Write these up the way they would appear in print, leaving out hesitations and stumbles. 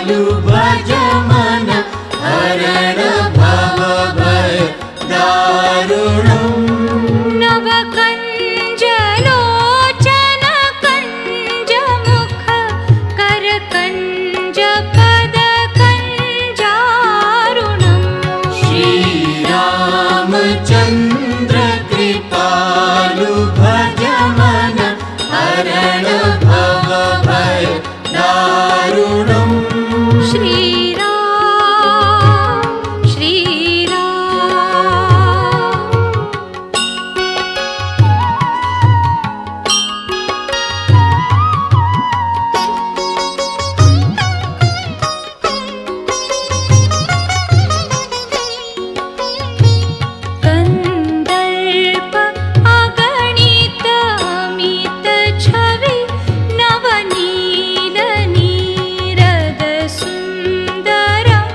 कृपालु भज मन हरण भव भय दारुणम् नवकञ्ज लोचन कञ्ज मुख कर कञ्ज पद कञ्जारुणम् श्रीरामचन्द्र कृपालु भज मन हरण भव भय दारुणम् श्रीराम कंदर्प अगणित अमित छवि नवनील नीरद सुंदरम्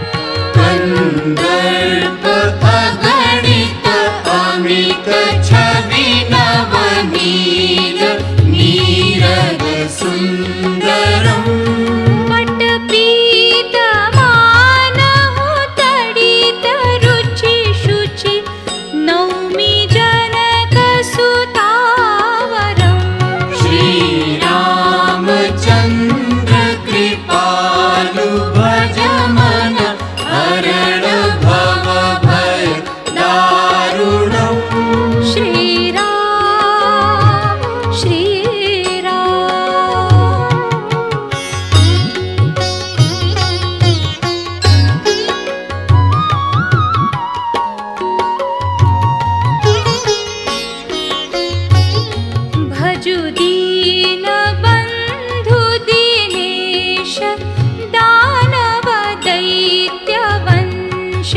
कंदर्प अगणित अमित छवि नवनील नीरद सुंदरम् पटपीत मानहु तडित रुचि शुचि नौमि जनक सुतावरम् श्रीरामचन्द्र कृपालु भज मन हरण भव भय दारुणम् श्रीराम भजु दीन बन्धु दीनेश दानव दैत्य वंश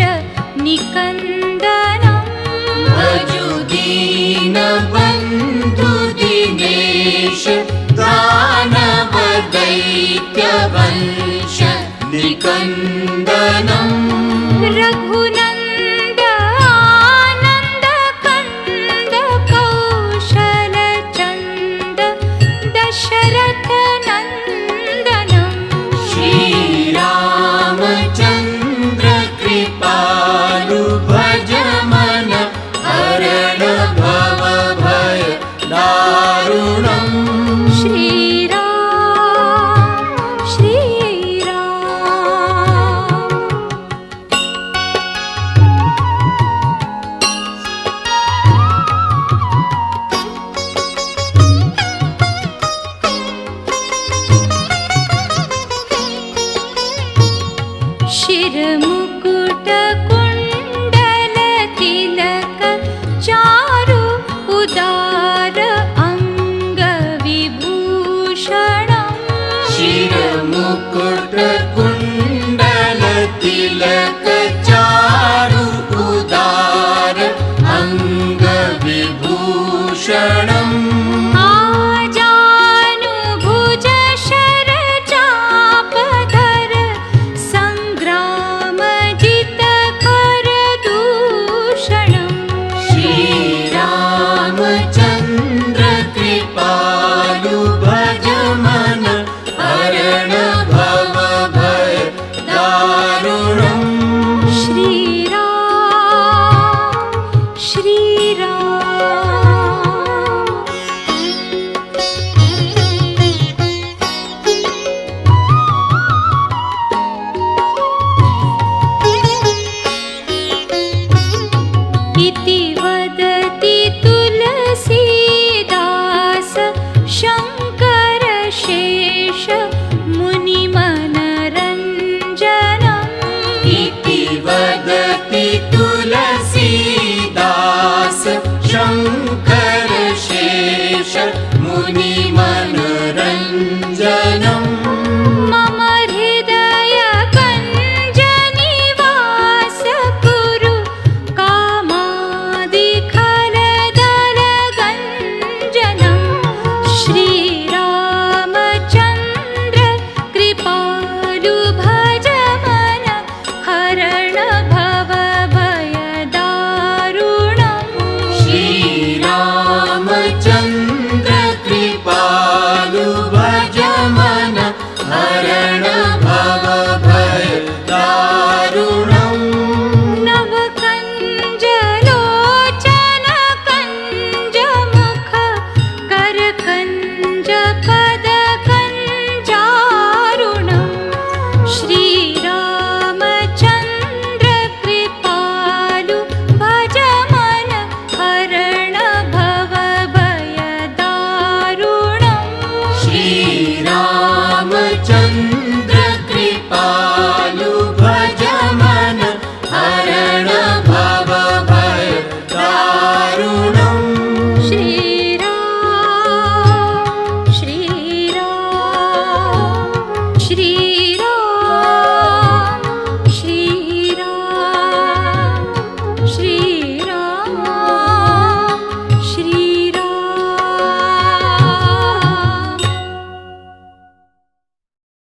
निकन्दनम् भजु दीन बन्धु दिनेश दानव दैत्य वंश निकन्दनम् रघुनन्द आनन्द कन्द कौशल चन्द दशरथ नन्दनम् श्रीरामचन्द्र कृपालु भज मन हरण भव भय दारुणम् शिरमुकुट कुण्डल तिलक चारु उदार अङ्ग विभूषणम् शिरमुकुट कुण्डल तिलक